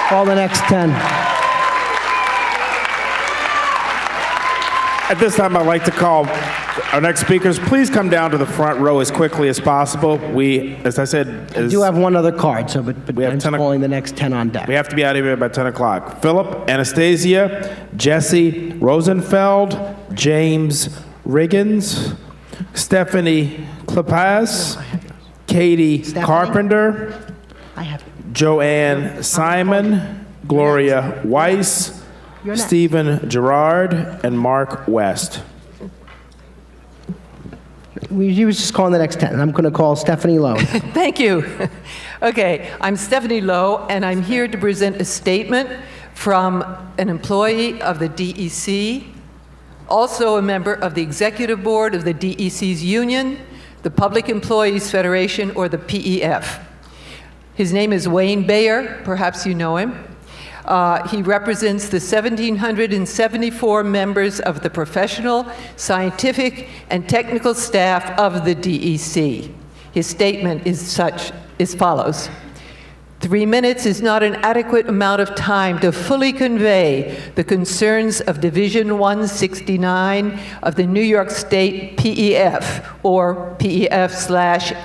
Call the next 10. At this time, I'd like to call our next speakers. Please come down to the front row as quickly as possible. We, as I said, I do have one other card, so but We have I'm 10 calling the next 10 on deck. we have to be out of here by 10 o'clock. Philip, Anastasia, Jesse Rosenfeld, James Riggins, Stephanie Klapaz, Katie Stephanie? Carpenter, I have. Joanne Simon, Gloria Weiss, You're next. Stephen Gerard, and Mark West. He was just calling the next 10, and I'm going to call Stephanie Lowe. Thank you. Okay, I'm Stephanie Lowe, and I'm here to present a statement from an employee of the DEC, also a member of the executive board of the DEC's union, the Public Employees Federation, or the PEF. His name is Wayne Bayer. Perhaps you know him. He represents the 1,774 members of the professional, scientific, and technical staff of the DEC. His statement is as follows. 3 minutes is not an adequate amount of time to fully convey the concerns of Division 169 of the New York State PEF, or PEF/NCON.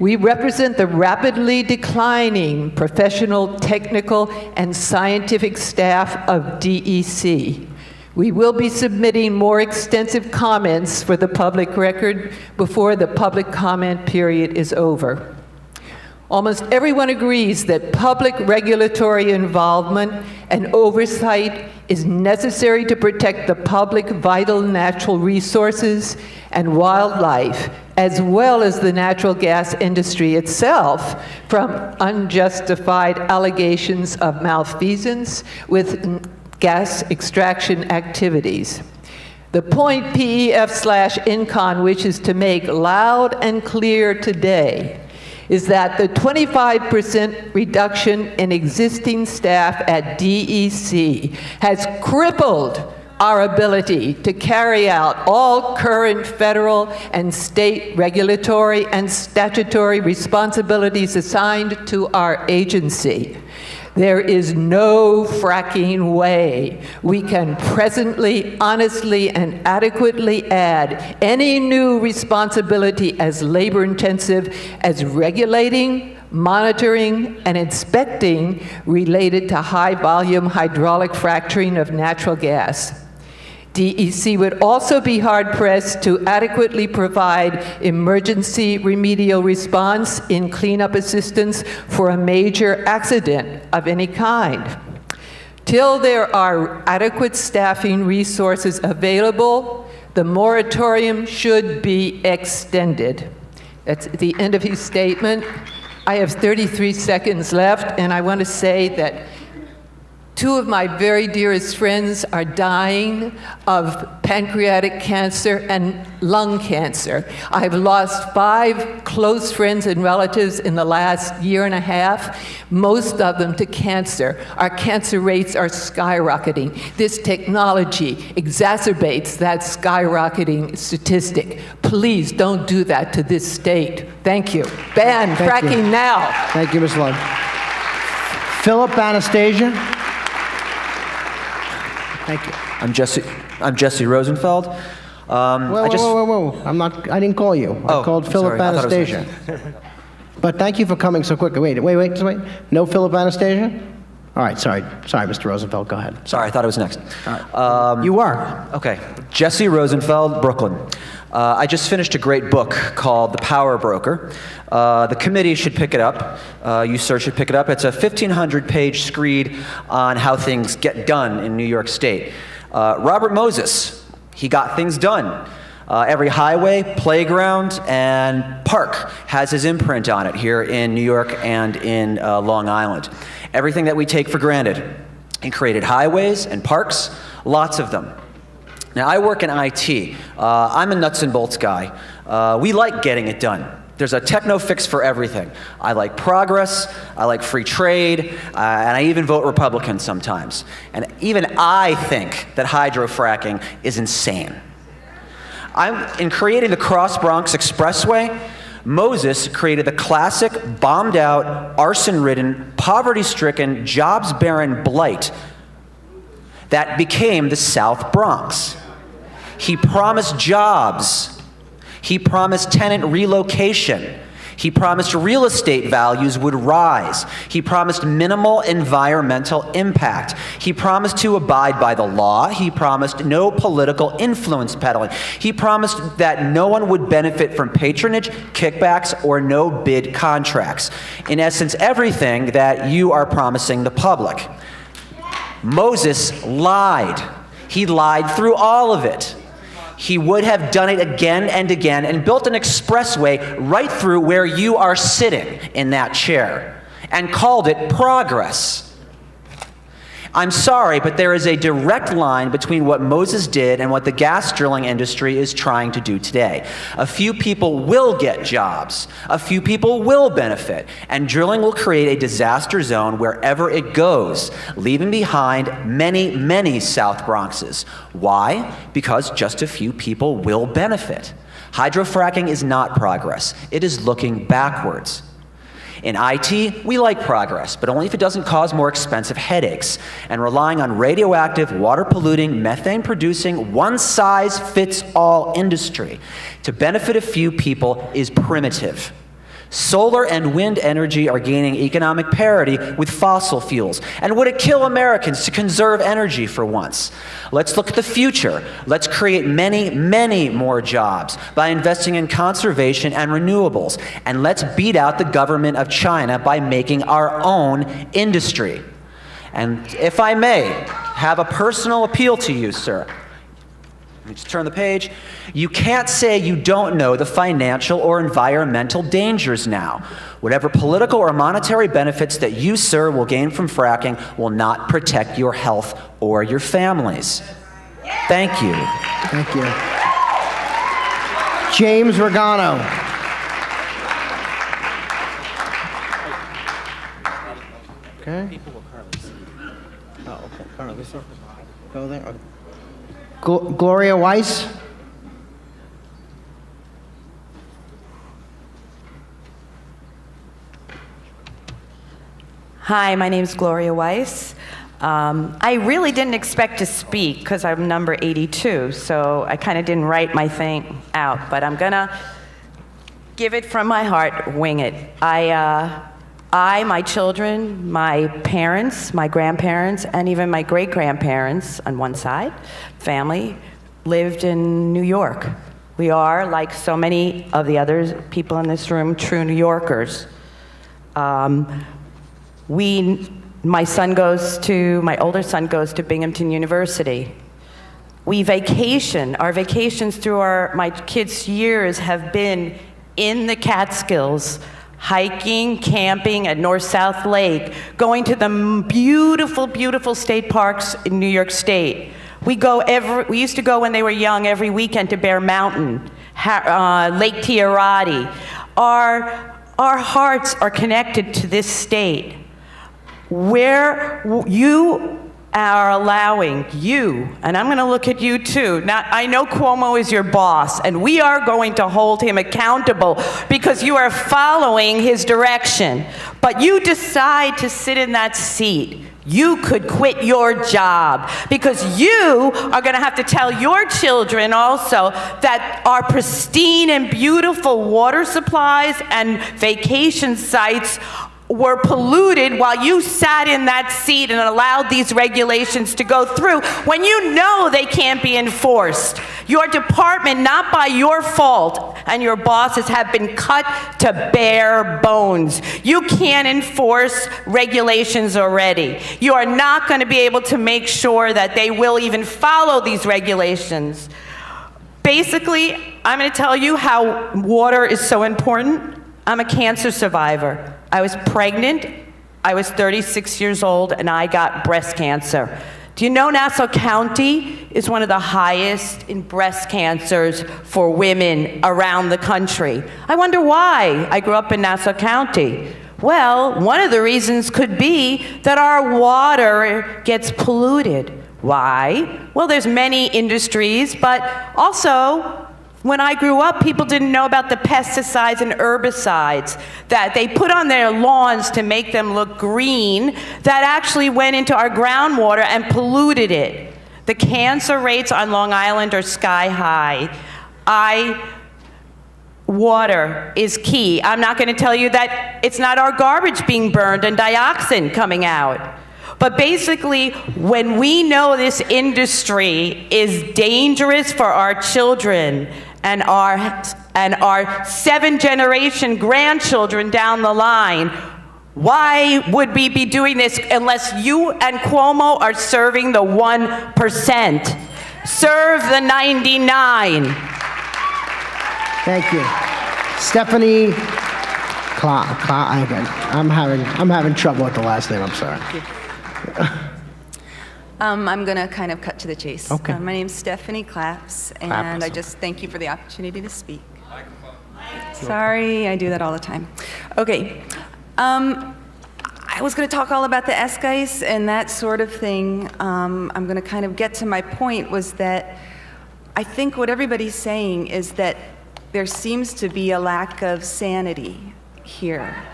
We represent the rapidly declining professional, technical, and scientific staff of DEC. We will be submitting more extensive comments for the public record before the public comment period is over. Almost everyone agrees that public regulatory involvement and oversight is necessary to protect the public vital natural resources and wildlife, as well as the natural gas industry itself, from unjustified allegations of malfeasance with gas extraction activities. The point PEF/NCON wishes to make loud and clear today is that the 25% reduction in existing staff at DEC has crippled our ability to carry out all current federal and state regulatory and statutory responsibilities assigned to our agency. There is no fracking way we can presently, honestly, and adequately add any new responsibility as labor-intensive as regulating, monitoring, and inspecting related to high-volume hydraulic fracturing of natural gas. DEC would also be hard-pressed to adequately provide emergency remedial response in cleanup assistance for a major accident of any kind. Till there are adequate staffing resources available, the moratorium should be extended. That's the end of his statement. I have 33 seconds left, and I want to say that 2 of my very dearest friends are dying of pancreatic cancer and lung cancer. I've lost 5 close friends and relatives in the last year and a half, most of them to cancer. Our cancer rates are skyrocketing. This technology exacerbates that skyrocketing statistic. Please don't do that to this state. Thank you. Ban fracking now. Thank you, Ms. Lowe. Philip, Anastasia. Thank you. I'm Jesse Rosenfeld. Whoa. I didn't call you. I called Philip sorry. I thought it was Anastasia. But thank you for coming so quickly. Wait. No Philip Anastasia? All right, sorry, Mr. Rosenfeld, go ahead. Sorry, I thought it was next. You are. Okay, Jesse Rosenfeld, Brooklyn. I just finished a great book called The Power Broker. The committee should pick it up. You, sir, should pick it up. It's a 1,500-page screed on how things get done in New York State. Robert Moses, he got things done. Every highway, playground, and park has his imprint on it here in New York and in Long Island. Everything that we take for granted. He created highways and parks, lots of them. Now, I work in IT. I'm a nuts and bolts guy. We like getting it done. There's a techno fix for everything. I like progress, I like free trade, and I even vote Republican sometimes. And even I think that hydrofracking is insane. In creating the Cross Bronx Expressway, Moses created the classic bombed-out, arson-ridden, poverty-stricken, jobs-barren blight that became the South Bronx. He promised jobs. He promised tenant relocation. He promised real estate values would rise. He promised minimal environmental impact. He promised to abide by the law. He promised no political influence peddling. He promised that no one would benefit from patronage, kickbacks, or no-bid contracts. In essence, everything that you are promising the public. Moses lied. He lied through all of it. He would have done it again and again and built an expressway right through where you are sitting in that chair and called it progress. I'm sorry, but there is a direct line between what Moses did and what the gas drilling industry is trying to do today. A few people will get jobs. A few people will benefit. And drilling will create a disaster zone wherever it goes, leaving behind many, many South Bronxes. Why? Because just a few people will benefit. Hydrofracking is not progress. It is looking backwards. In IT, we like progress, but only if it doesn't cause more expensive headaches. And relying on radioactive, water-polluting, methane-producing, one-size-fits-all industry to benefit a few people is primitive. Solar and wind energy are gaining economic parity with fossil fuels. And would it kill Americans to conserve energy for once? Let's look at the future. Let's create many, many more jobs by investing in conservation and renewables. And let's beat out the government of China by making our own industry. And if I may have a personal appeal to you, sir. Let me just turn the page. You can't say you don't know the financial or environmental dangers now. Whatever political or monetary benefits that you, sir, will gain from fracking will not protect your health or your families. Thank you. Thank you. James Regano. Okay. Oh, okay. Currently, sir. Go there. Okay. Gloria Weiss. Hi, my name is Gloria Weiss. I really didn't expect to speak because I'm number 82, so I kind of didn't write my thing out, but I'm gonna give it from my heart, wing it. My children, my parents, my grandparents, and even my great-grandparents on one side, family, lived in New York. We are, like so many of the other people in this room, true New Yorkers. My older son goes to Binghamton University. We vacation. Our vacations through my kids' years have been in the Catskills, hiking, camping at North-South Lake, going to the beautiful, beautiful state parks in New York State. We used to go when they were young every weekend to Bear Mountain, Lake Tiarati. Our hearts are connected to this state. Where you are allowing and I'm going to look at you too. Now, I know Cuomo is your boss, and we are going to hold him accountable because you are following his direction. But you decide to sit in that seat. You could quit your job because you are going to have to tell your children also that our pristine and beautiful water supplies and vacation sites were polluted while you sat in that seat and allowed these regulations to go through when you know they can't be enforced. Your department, not by your fault, and your bosses have been cut to bare bones. You can't enforce regulations already. You are not going to be able to make sure that they will even follow these regulations. Basically, I'm going to tell you how water is so important. I'm a cancer survivor. I was pregnant, I was 36 years old, and I got breast cancer. Do you know Nassau County is one of the highest in breast cancers for women around the country? I wonder why. I grew up in Nassau County. Well, one of the reasons could be that our water gets polluted. Why? Well, there's many industries, but also When I grew up, people didn't know about the pesticides and herbicides that they put on their lawns to make them look green that actually went into our groundwater and polluted it. The cancer rates on Long Island are sky high. Water is key. I'm not going to tell you that it's not our garbage being burned and dioxin coming out. But basically, when we know this industry is dangerous for our children and our 7th-generation grandchildren down the line, why would we be doing this unless you and Cuomo are serving the 1%? Serve the 99. Thank you. Stephanie I'm having trouble with the last name, I'm sorry. I'm going to kind of cut to the chase. Okay. My name's Stephanie Claps, and Claps. I just thank you for the opportunity to speak. Sorry, I do that all the time. Okay. I was going to talk all about the SGEIS and that sort of thing. I'm going to kind of get to my point was that I think what everybody's saying is that there seems to be a lack of sanity here.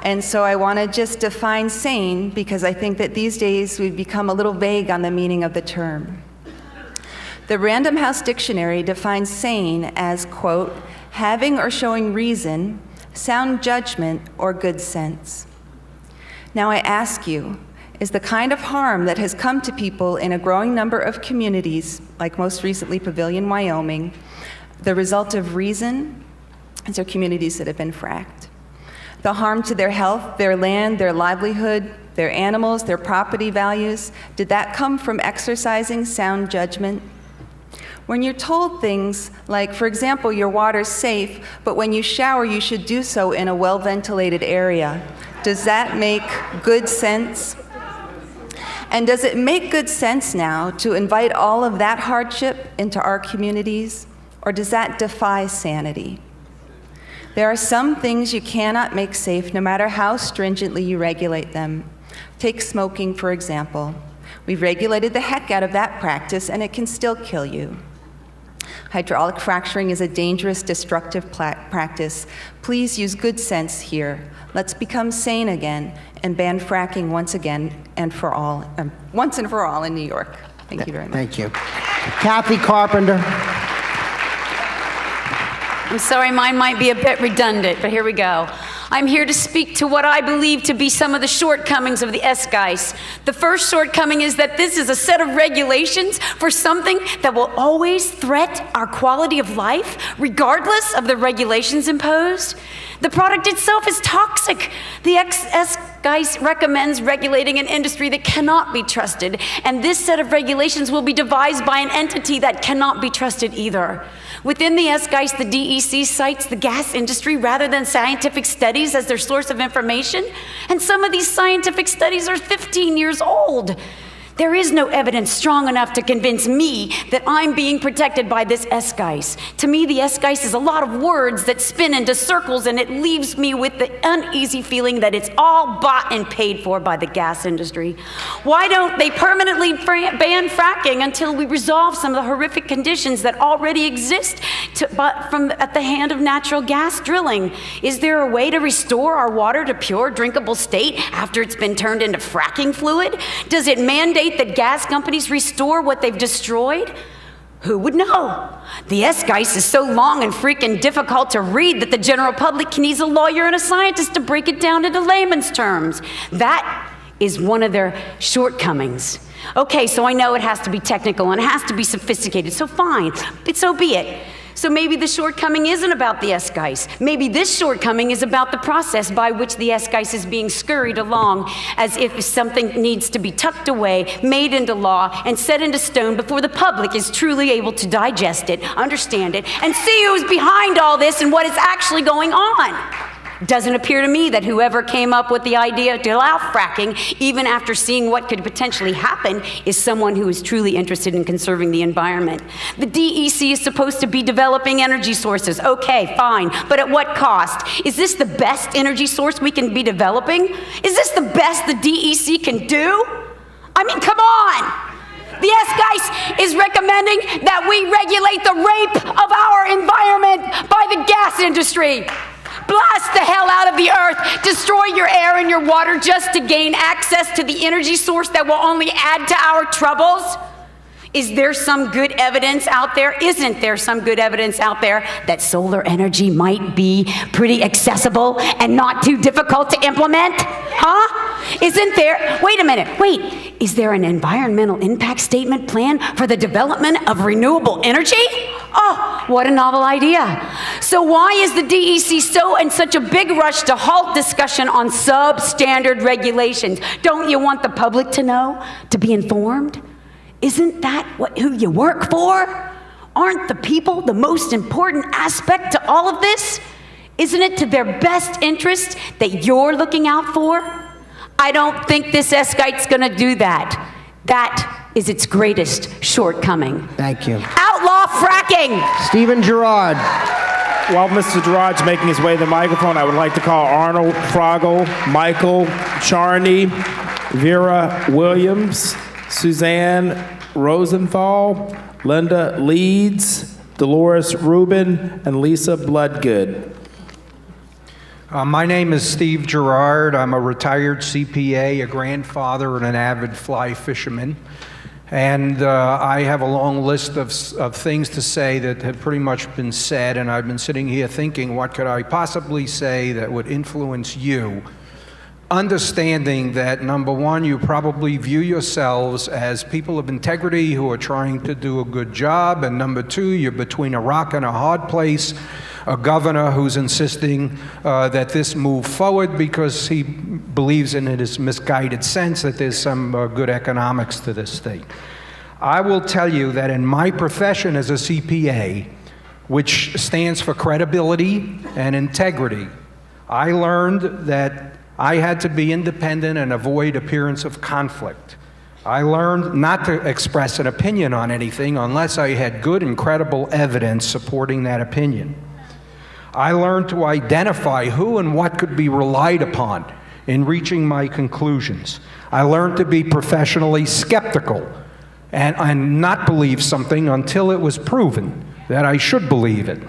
And so I want to just define sane because I think that these days we've become a little vague on the meaning of the term. The Random House Dictionary defines sane as, quote, having or showing reason, sound judgment, or good sense. Now I ask you, is the kind of harm that has come to people in a growing number of communities, like most recently Pavilion, Wyoming, the result of reason? These are communities that have been fracked. The harm to their health, their land, their livelihood, their animals, their property values, did that come from exercising sound judgment? When you're told things like, for example, your water's safe, but when you shower, you should do so in a well-ventilated area, does that make good sense? And does it make good sense now to invite all of that hardship into our communities, or does that defy sanity? There are some things you cannot make safe no matter how stringently you regulate them. Take smoking, for example. We've regulated the heck out of that practice, and it can still kill you. Hydraulic fracturing is a dangerous, destructive practice. Please use good sense here. Let's become sane again and ban fracking once again and for all, once and for all in New York. Thank you very much. Thank you. Kathy Carpenter. I'm sorry, mine might be a bit redundant, but here we go. I'm here to speak to what I believe to be some of the shortcomings of the SGEIS. The first shortcoming is that this is a set of regulations for something that will always threat our quality of life, regardless of the regulations imposed. The product itself is toxic. The SGEIS recommends regulating an industry that cannot be trusted, and this set of regulations will be devised by an entity that cannot be trusted either. Within the SGEIS, the DEC cites the gas industry rather than scientific studies as their source of information, and some of these scientific studies are 15 years old. There is no evidence strong enough to convince me that I'm being protected by this SGEIS. To me, the SGEIS is a lot of words that spin into circles, and it leaves me with the uneasy feeling that it's all bought and paid for by the gas industry. Why don't they permanently ban fracking until we resolve some of the horrific conditions that already exist at the hand of natural gas drilling? Is there a way to restore our water to pure, drinkable state after it's been turned into fracking fluid? Does it mandate that gas companies restore what they've destroyed? Who would know? The SGEIS is so long and freaking difficult to read that the general public needs a lawyer and a scientist to break it down into layman's terms. That is one of their shortcomings. Okay, so I know it has to be technical and it has to be sophisticated, so fine, but so be it. So maybe the shortcoming isn't about the SGEIS. Maybe this shortcoming is about the process by which the SGEIS is being scurried along as if something needs to be tucked away, made into law, and set into stone before the public is truly able to digest it, understand it, and see who's behind all this and what is actually going on. It doesn't appear to me that whoever came up with the idea to allow fracking, even after seeing what could potentially happen, is someone who is truly interested in conserving the environment. The DEC is supposed to be developing energy sources. Okay, fine, but at what cost? Is this the best energy source we can be developing? Is this the best the DEC can do? I mean, come on! The SGEIS is recommending that we regulate the rape of our environment by the gas industry. Blast the hell out of the earth, destroy your air and your water just to gain access to the energy source that will only add to our troubles? Is there some good evidence out there? Isn't there some good evidence out there that solar energy might be pretty accessible and not too difficult to implement? Huh? Isn't there? Wait a minute. Wait. Is there an environmental impact statement plan for the development of renewable energy? Oh, what a novel idea. So why is the DEC so in such a big rush to halt discussion on substandard regulations? Don't you want the public to know, to be informed? Isn't that who you work for? Aren't the people the most important aspect to all of this? Isn't it to their best interest that you're looking out for? I don't think this SGEIS gonna do that. That is its greatest shortcoming. Thank you. Outlaw fracking! Stephen Gerard. While Mr. Gerard's making his way to the microphone, I would like to call Arnold Frogel, Michael Charney, Vera Williams, Suzanne Rosenthal, Linda Leeds, Dolores Reuben, and Lisa Bloodgood. My name is Steve Gerard. I'm a retired CPA, a grandfather, and an avid fly fisherman. And I have a long list of things to say that have pretty much been said, and I've been sitting here thinking, what could I possibly say that would influence you? Understanding that, number one, you probably view yourselves as people of integrity who are trying to do a good job, and number two, you're between a rock and a hard place, a governor who's insisting that this move forward because he believes in his misguided sense that there's some good economics to this state. I will tell you that in my profession as a CPA, which stands for credibility and integrity, I learned that I had to be independent and avoid appearance of conflict. I learned not to express an opinion on anything unless I had good and credible evidence supporting that opinion. I learned to identify who and what could be relied upon in reaching my conclusions. I learned to be professionally skeptical and not believe something until it was proven that I should believe it.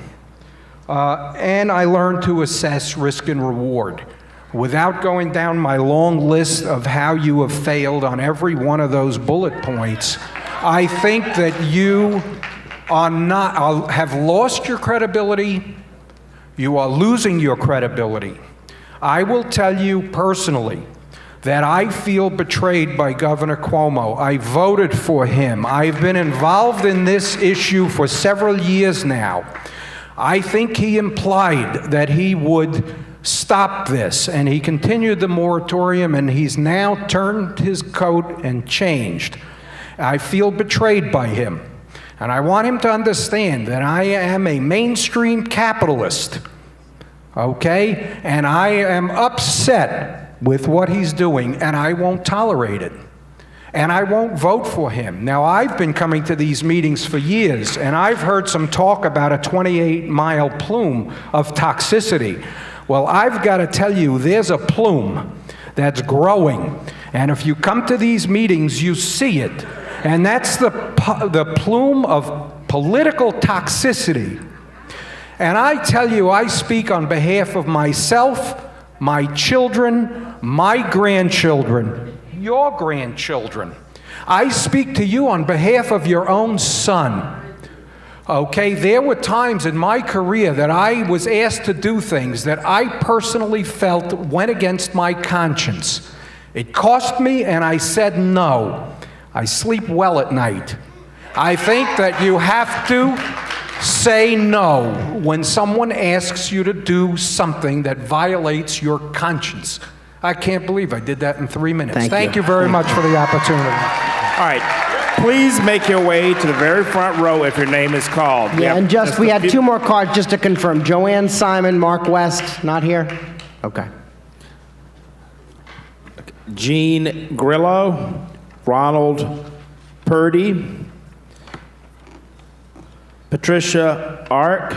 And I learned to assess risk and reward. Without going down my long list of how you have failed on every one of those bullet points, I think that you have lost your credibility. You are losing your credibility. I will tell you personally that I feel betrayed by Governor Cuomo. I voted for him. I've been involved in this issue for several years now. I think he implied that he would stop this, and he continued the moratorium, and he's now turned his coat and changed. I feel betrayed by him, and I want him to understand that I am a mainstream capitalist, okay? And I am upset with what he's doing, and I won't tolerate it. And I won't vote for him. Now, I've been coming to these meetings for years, and I've heard some talk about a 28-mile plume of toxicity. Well, I've got to tell you, there's a plume that's growing. And if you come to these meetings, you see it. And that's the plume of political toxicity. And I tell you, I speak on behalf of myself, my children, my grandchildren, your grandchildren. I speak to you on behalf of your own son. Okay, there were times in my career that I was asked to do things that I personally felt went against my conscience. It cost me, and I said no. I sleep well at night. I think that you have to say no when someone asks you to do something that violates your conscience. I can't believe I did that in 3 minutes. Thank you very much for the opportunity. All right. Please make your way to the very front row if your name is called. Yeah, and just, we had two more cards just to confirm. Joanne Simon, Mark West, not here? Okay. Jean Grillo, Ronald Purdy, Patricia Ark,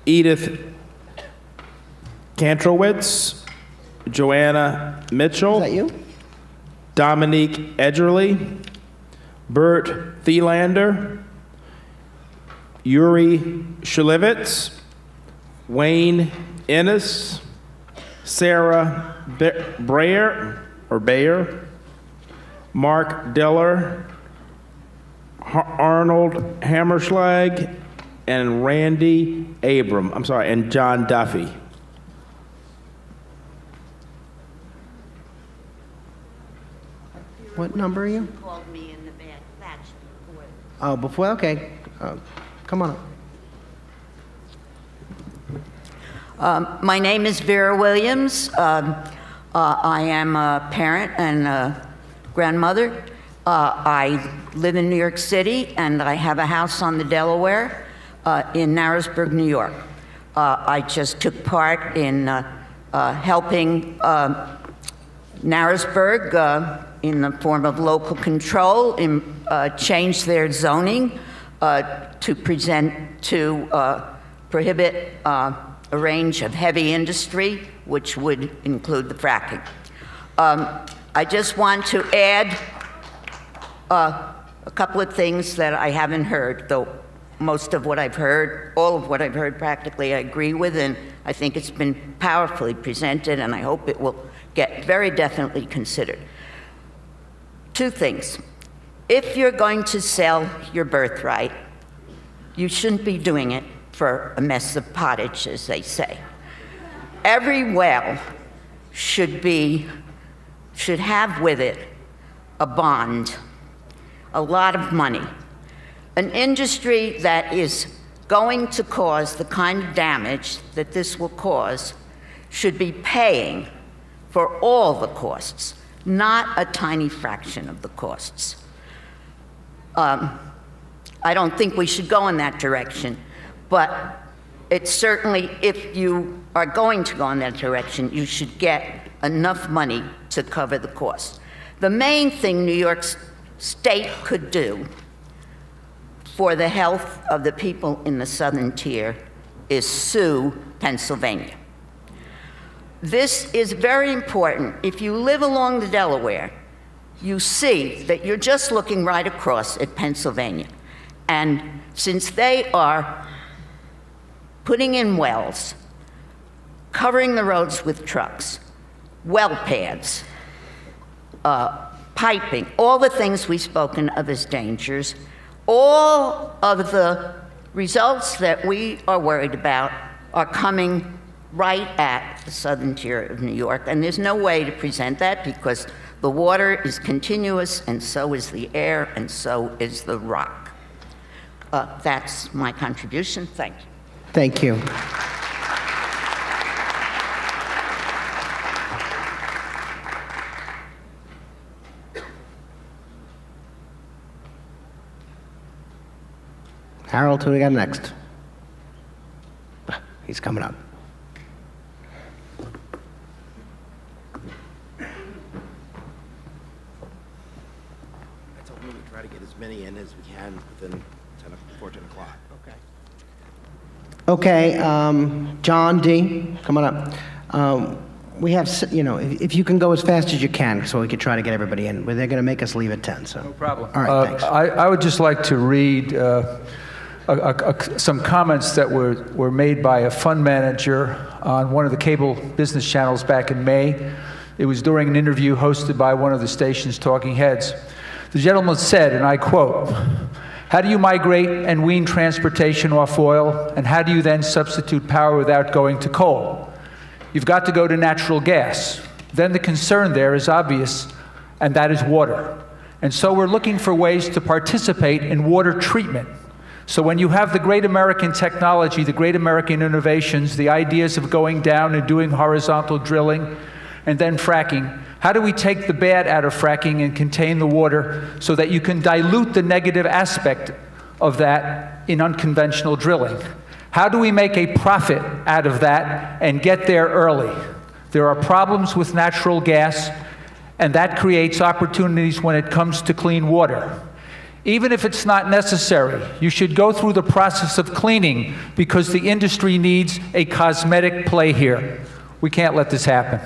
Edith Kantorowitz, Joanna Mitchell. Is that you? Dominique Edgerly, Bert Thielander, Yuri Shulevitz, Wayne Ennis, Sarah Bayer, Mark Diller, Arnold Hammerschlag, and Randy and John Duffy. What number are you? Called me in the batch before. Oh, before, okay. Come on up. My name is Vera Williams. I am a parent and a grandmother. I live in New York City, and I have a house on the Delaware in Narrowsburg, New York. I just took part in helping Narrowsburg in the form of local control change their zoning to prohibit a range of heavy industry, which would include the fracking. I just want to add a couple of things that I haven't heard, though most of what I've heard, all of what I've heard practically I agree with, and I think it's been powerfully presented, and I hope it will get very definitely considered. Two things. If you're going to sell your birthright, you shouldn't be doing it for a mess of pottage, as they say. Every well should have with it a bond, a lot of money. An industry that is going to cause the kind of damage that this will cause should be paying for all the costs, not a tiny fraction of the costs. I don't think we should go in that direction, but it's certainly, if you are going to go in that direction, you should get enough money to cover the costs. The main thing New York State could do for the health of the people in the southern tier is sue Pennsylvania. This is very important. If you live along the Delaware, you see that you're just looking right across at Pennsylvania. And since they are putting in wells, covering the roads with trucks, well pads, piping, all the things we've spoken of as dangers, all of the results that we are worried about are coming right at the southern tier of New York, and there's no way to present that because the water is continuous, and so is the air, and so is the rock. That's my contribution. Thank you. Thank you. Harold, who do we got next? He's coming up. I told him we try to get as many in as we can within 14 o'clock. Okay, John D., come on up. We have, if you can go as fast as you can, so we can try to get everybody in. But they're going to make us leave at 10, so. No problem. All right, thanks. I would just like to read some comments that were made by a fund manager on one of the cable business channels back in May. It was during an interview hosted by one of the station's talking heads. The gentleman said, and I quote, "How do you migrate and wean transportation off oil, and how do you then substitute power without going to coal? You've got to go to natural gas. Then the concern there is obvious, and that is water. And so we're looking for ways to participate in water treatment. So when you have the great American technology, the great American innovations, the ideas of going down and doing horizontal drilling and then fracking, how do we take the bad out of fracking and contain the water so that you can dilute the negative aspect of that in unconventional drilling? How do we make a profit out of that and get there early? There are problems with natural gas, and that creates opportunities when it comes to clean water. Even if it's not necessary, you should go through the process of cleaning because the industry needs a cosmetic play here. We can't let this happen."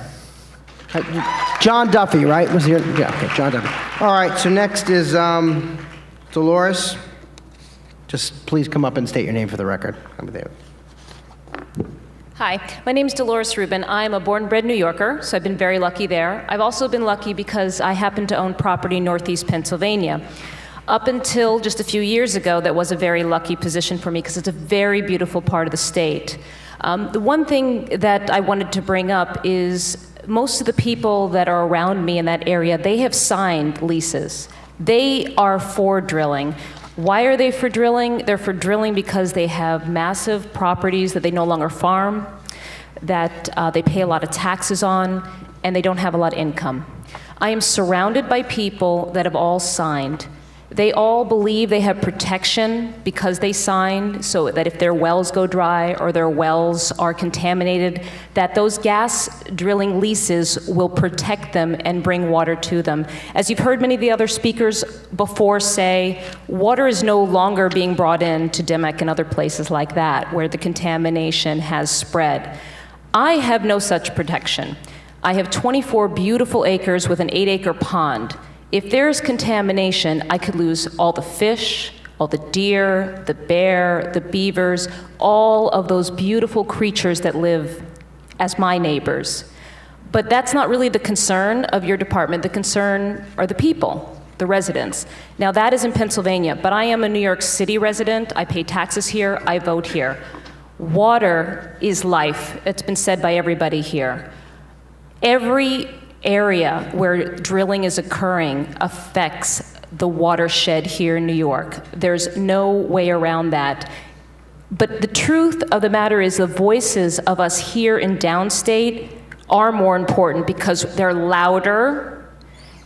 John Duffy, right? Was here? Yeah, okay, John Duffy. All right, so next is Dolores. Just please come up and state your name for the record. Over there. Hi, my name is Dolores Reuben. I'm a born and bred New Yorker, so I've been very lucky there. I've also been lucky because I happen to own property in Northeast Pennsylvania. Up until just a few years ago, that was a very lucky position for me because it's a very beautiful part of the state. The one thing that I wanted to bring up is most of the people that are around me in that area, they have signed leases. They are for drilling. Why are they for drilling? They're for drilling because they have massive properties that they no longer farm, that they pay a lot of taxes on, and they don't have a lot of income. I am surrounded by people that have all signed. They all believe they have protection because they signed, so that if their wells go dry or their wells are contaminated, that those gas drilling leases will protect them and bring water to them. As you've heard many of the other speakers before say, water is no longer being brought in to DEMEC and other places like that where the contamination has spread. I have no such protection. I have 24 beautiful acres with an 8-acre pond. If there's contamination, I could lose all the fish, all the deer, the bear, the beavers, all of those beautiful creatures that live as my neighbors. But that's not really the concern of your department. The concern are the people, the residents. Now that is in Pennsylvania, but I am a New York City resident. I pay taxes here, I vote here. Water is life. It's been said by everybody here. Every area where drilling is occurring affects the watershed here in New York. There's no way around that. But the truth of the matter is the voices of us here in downstate are more important because they're louder,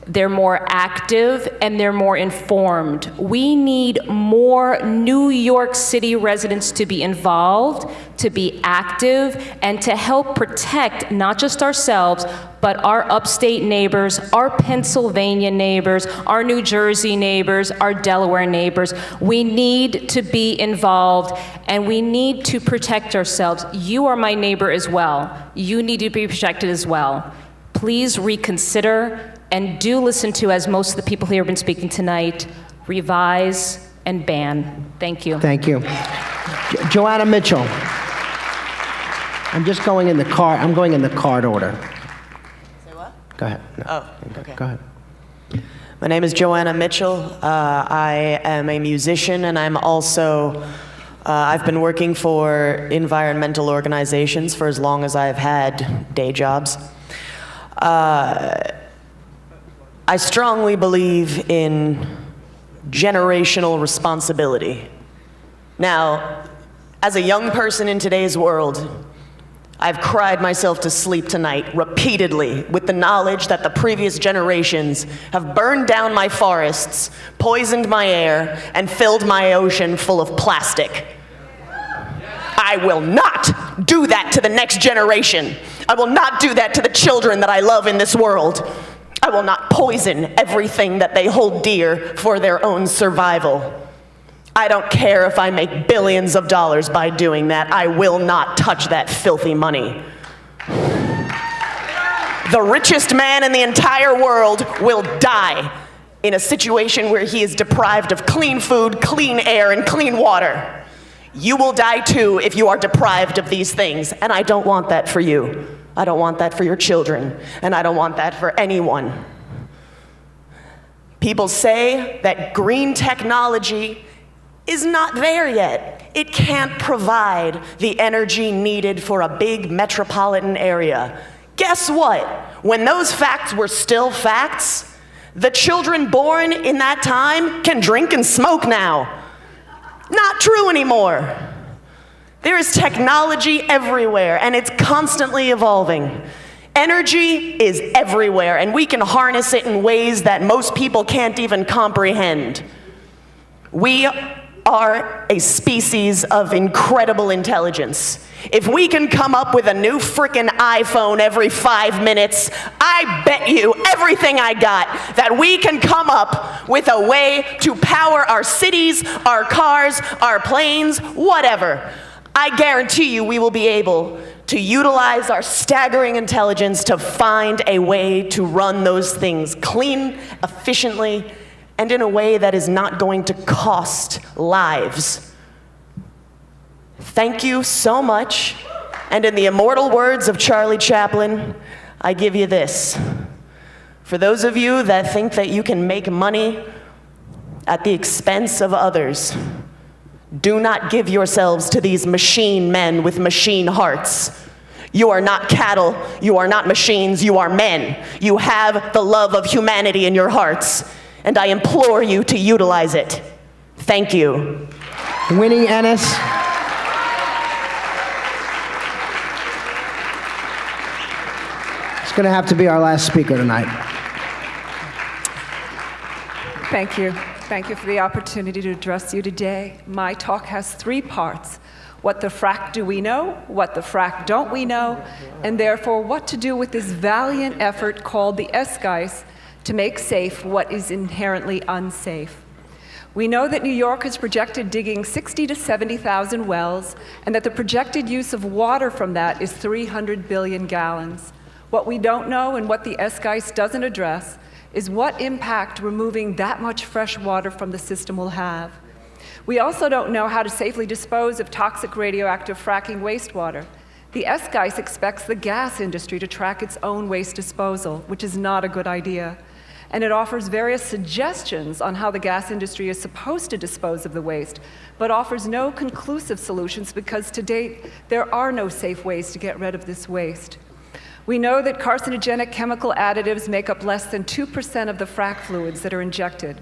they're more active, and they're more informed. We need more New York City residents to be involved, to be active, and to help protect not just ourselves, but our upstate neighbors, our Pennsylvania neighbors, our New Jersey neighbors, our Delaware neighbors. We need to be involved, and we need to protect ourselves. You are my neighbor as well. You need to be protected as well. Please reconsider. And do listen to, as most of the people here have been speaking tonight, revise and ban. Thank you. Thank you. Joanna Mitchell. I'm just going in the card. I'm going in the card order. Say what? Go ahead. No. Oh, okay. Go ahead. My name is Joanna Mitchell. I am a musician, and I'm also, I've been working for environmental organizations for as long as I've had day jobs. I strongly believe in generational responsibility. Now, as a young person in today's world, I've cried myself to sleep tonight repeatedly with the knowledge that the previous generations have burned down my forests, poisoned my air, and filled my ocean full of plastic. I will not do that to the next generation. I will not do that to the children that I love in this world. I will not poison everything that they hold dear for their own survival. I don't care if I make billions of dollars by doing that. I will not touch that filthy money. The richest man in the entire world will die in a situation where he is deprived of clean food, clean air, and clean water. You will die too if you are deprived of these things, and I don't want that for you. I don't want that for your children, and I don't want that for anyone. People say that green technology is not there yet. It can't provide the energy needed for a big metropolitan area. Guess what? When those facts were still facts, the children born in that time can drink and smoke now. Not true anymore. There is technology everywhere, and it's constantly evolving. Energy is everywhere, and we can harness it in ways that most people can't even comprehend. We are a species of incredible intelligence. If we can come up with a new frickin' iPhone every 5 minutes, I bet you everything I got that we can come up with a way to power our cities, our cars, our planes, whatever. I guarantee you we will be able to utilize our staggering intelligence to find a way to run those things clean, efficiently, and in a way that is not going to cost lives. Thank you so much, and in the immortal words of Charlie Chaplin, I give you this. For those of you that think that you can make money at the expense of others, do not give yourselves to these machine men with machine hearts. You are not cattle, you are not machines, you are men. You have the love of humanity in your hearts, and I implore you to utilize it. Thank you. Winnie Ennis. It's going to have to be our last speaker tonight. Thank you. Thank you for the opportunity to address you today. My talk has 3 parts. What the frack do we know? What the frack don't we know? And therefore, what to do with this valiant effort called the SGEIS to make safe what is inherently unsafe. We know that New York has projected digging 60 to 70,000 wells, and that the projected use of water from that is 300 billion gallons. What we don't know, and what the SGEIS doesn't address, is what impact removing that much fresh water from the system will have. We also don't know how to safely dispose of toxic radioactive fracking wastewater. The SGEIS expects the gas industry to track its own waste disposal, which is not a good idea. And it offers various suggestions on how the gas industry is supposed to dispose of the waste, but offers no conclusive solutions because to date, there are no safe ways to get rid of this waste. We know that carcinogenic chemical additives make up less than 2% of the frack fluids that are injected.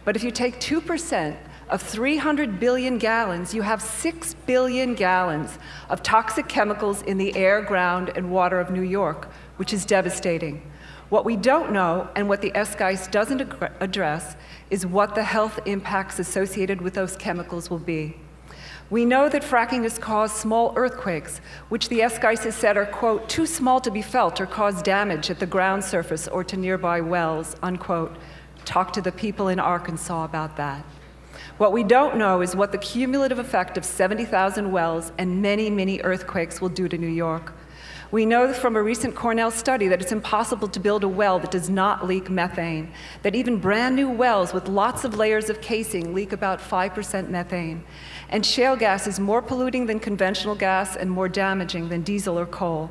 But if you take 2% of 300 billion gallons, you have 6 billion gallons of toxic chemicals in the air, ground, and water of New York, which is devastating. What we don't know, and what the SGEIS doesn't address, is what the health impacts associated with those chemicals will be. We know that fracking has caused small earthquakes, which the SGEIS has said are, quote, too small to be felt or cause damage at the ground surface or to nearby wells, unquote. Talk to the people in Arkansas about that. What we don't know is what the cumulative effect of 70,000 wells and many, many earthquakes will do to New York. We know from a recent Cornell study that it's impossible to build a well that does not leak methane, that even brand new wells with lots of layers of casing leak about 5% methane. And shale gas is more polluting than conventional gas and more damaging than diesel or coal.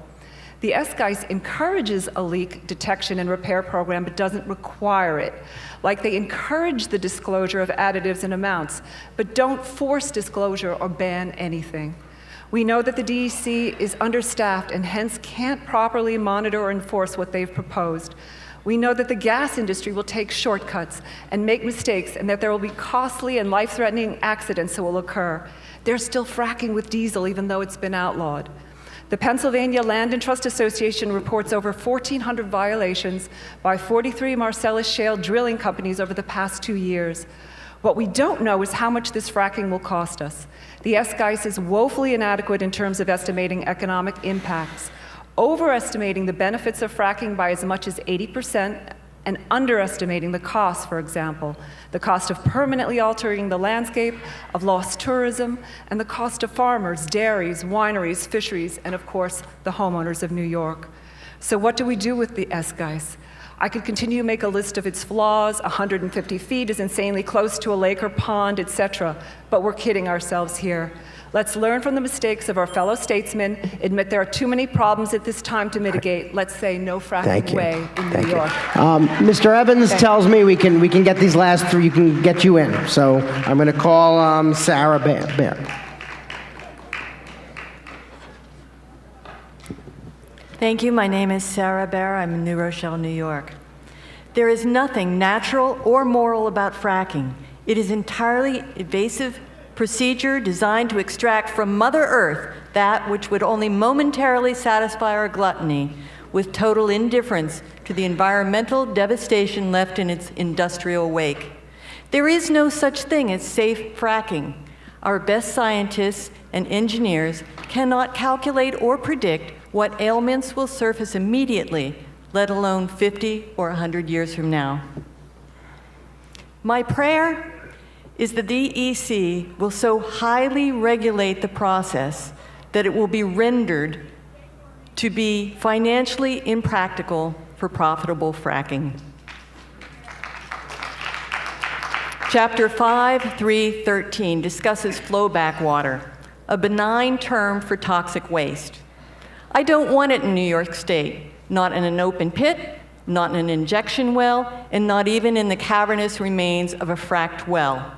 The SGEIS encourages a leak detection and repair program, but doesn't require it. Like they encourage the disclosure of additives and amounts, but don't force disclosure or ban anything. We know that the DEC is understaffed and hence can't properly monitor or enforce what they've proposed. We know that the gas industry will take shortcuts and make mistakes, and that there will be costly and life-threatening accidents that will occur. They're still fracking with diesel even though it's been outlawed. The Pennsylvania Land and Trust Association reports over 1,400 violations by 43 Marcellus shale drilling companies over the past 2 years. What we don't know is how much this fracking will cost us. The SGEIS is woefully inadequate in terms of estimating economic impacts, overestimating the benefits of fracking by as much as 80%, and underestimating the cost, for example, the cost of permanently altering the landscape, of lost tourism, and the cost of farmers, dairies, wineries, fisheries, and of course, the homeowners of New York. So what do we do with the SGEIS? I could continue to make a list of its flaws. 150 feet is insanely close to a lake or pond, etc. But we're kidding ourselves here. Let's learn from the mistakes of our fellow statesmen, admit there are too many problems at this time to mitigate. Let's say no fracking way in New York. Mr. Evans tells me we can get these last 3, you can get you in. So I'm going to call Sarah Bear. Thank you. My name is Sarah Bear. I'm in New Rochelle, New York. There is nothing natural or moral about fracking. It is entirely invasive procedure designed to extract from Mother Earth that which would only momentarily satisfy our gluttony, with total indifference to the environmental devastation left in its industrial wake. There is no such thing as safe fracking. Our best scientists and engineers cannot calculate or predict what ailments will surface immediately, let alone 50 or 100 years from now. My prayer is the DEC will so highly regulate the process that it will be rendered to be financially impractical for profitable fracking. Chapter 5.3.13 discusses flowback water, a benign term for toxic waste. I don't want it in New York State, not in an open pit, not in an injection well, and not even in the cavernous remains of a fracked well.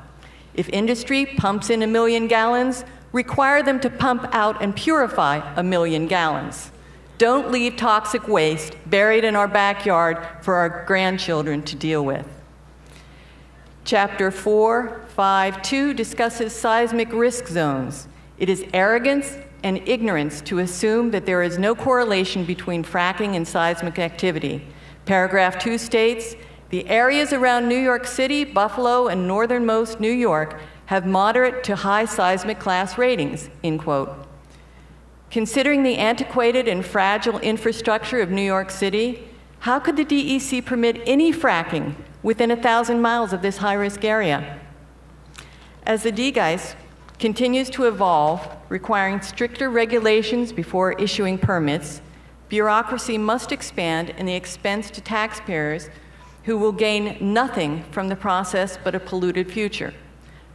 If industry pumps in 1 million gallons, require them to pump out and purify 1 million gallons. Don't leave toxic waste buried in our backyard for our grandchildren to deal with. Chapter 4.5.2 discusses seismic risk zones. It is arrogance and ignorance to assume that there is no correlation between fracking and seismic activity. Paragraph 2 states, the areas around New York City, Buffalo, and northernmost New York have moderate to high seismic class ratings, end quote. Considering the antiquated and fragile infrastructure of New York City, how could the DEC permit any fracking within 1,000 miles of this high-risk area? As the DGEIS continues to evolve, requiring stricter regulations before issuing permits, bureaucracy must expand and the expense to taxpayers who will gain nothing from the process but a polluted future.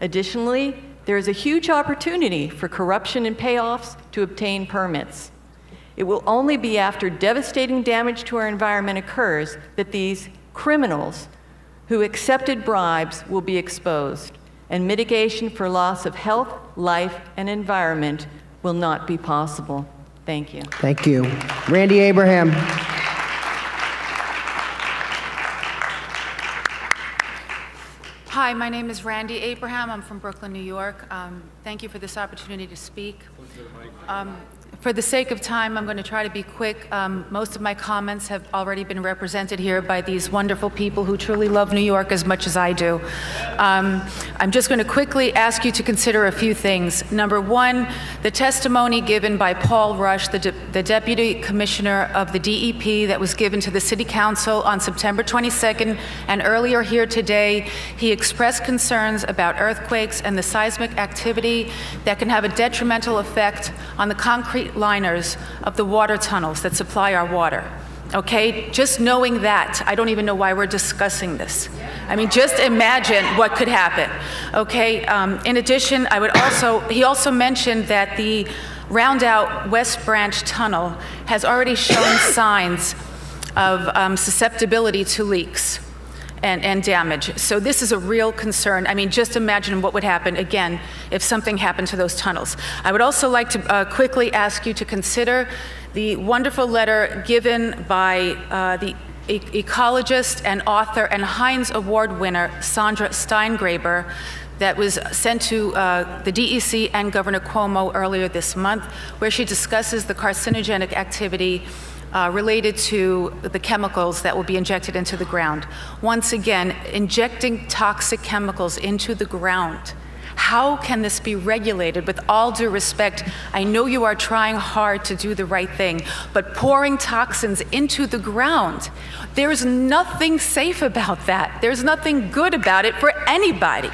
Additionally, there is a huge opportunity for corruption and payoffs to obtain permits. It will only be after devastating damage to our environment occurs that these criminals who accepted bribes will be exposed, and mitigation for loss of health, life, and environment will not be possible. Thank you. Thank you. Randy Abraham. Hi, my name is Randy Abraham. I'm from Brooklyn, New York. Thank you for this opportunity to speak. For the sake of time, I'm going to try to be quick. Most of my comments have already been represented here by these wonderful people who truly love New York as much as I do. I'm just going to quickly ask you to consider a few things. Number one, the testimony given by Paul Rush, the Deputy Commissioner of the DEP, that was given to the City Council on September 22nd, and earlier here today, he expressed concerns about earthquakes and the seismic activity that can have a detrimental effect on the concrete liners of the water tunnels that supply our water. Okay, just knowing that, I don't even know why we're discussing this. I mean, just imagine what could happen. Okay, in addition, he also mentioned that the Roundout West Branch Tunnel has already shown signs of susceptibility to leaks and damage. So this is a real concern. I mean, just imagine what would happen, again, if something happened to those tunnels. I would also like to quickly ask you to consider the wonderful letter given by the ecologist and author and Heinz Award winner, Sandra Steingraber, that was sent to the DEC and Governor Cuomo earlier this month, where she discusses the carcinogenic activity related to the chemicals that will be injected into the ground. Once again, injecting toxic chemicals into the ground. How can this be regulated? With all due respect, I know you are trying hard to do the right thing, but pouring toxins into the ground, there's nothing safe about that. There's nothing good about it for anybody.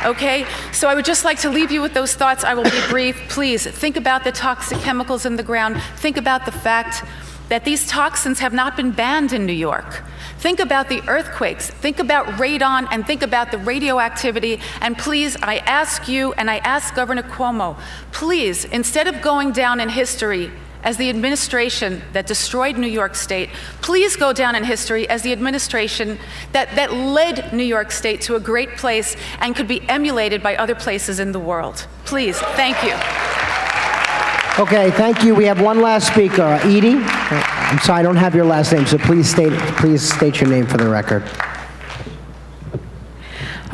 Okay, so I would just like to leave you with those thoughts. I will be brief. Please think about the toxic chemicals in the ground. Think about the fact that these toxins have not been banned in New York. Think about the earthquakes, think about radon, and think about the radioactivity. And please, I ask you, and I ask Governor Cuomo, please, instead of going down in history as the administration that destroyed New York State, please go down in history as the administration that led New York State to a great place and could be emulated by other places in the world. Please, thank you. Okay, thank you. We have one last speaker, Edie. I'm sorry, I don't have your last name, so please state your name for the record.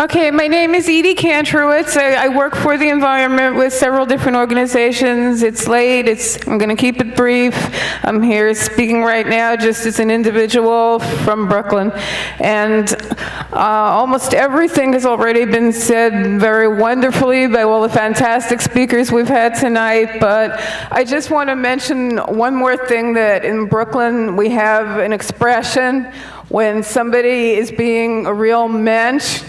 Okay, my name is Edie Kantorowitz. I work for the environment with several different organizations. It's late. I'm going to keep it brief. I'm here speaking right now just as an individual from Brooklyn. And almost everything has already been said very wonderfully by all the fantastic speakers we've had tonight. But I just want to mention one more thing, that in Brooklyn we have an expression when somebody is being a real mensch,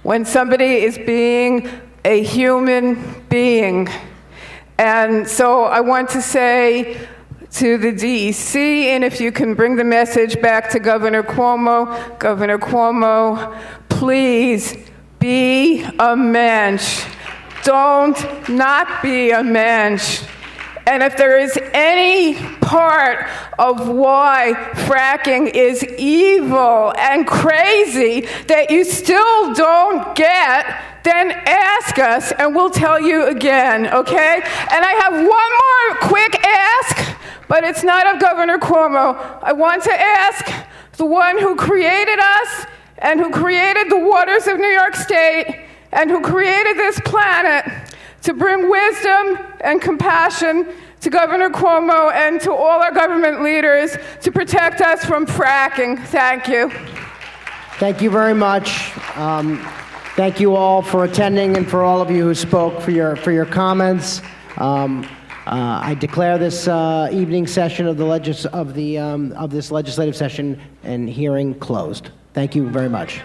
when somebody is being a human being. And so I want to say to the DEC, and if you can bring the message back to Governor Cuomo. Governor Cuomo, please be a mensch. Don't not be a mensch. And if there is any part of why fracking is evil and crazy that you still don't get, then ask us and we'll tell you again, okay? And I have one more quick ask, but it's not of Governor Cuomo. I want to ask the one who created us and who created the waters of New York State and who created this planet to bring wisdom and compassion to Governor Cuomo and to all our government leaders to protect us from fracking. Thank you. Thank you very much. Thank you all for attending and for all of you who spoke for your comments. I declare this evening session of this legislative session and hearing closed. Thank you very much.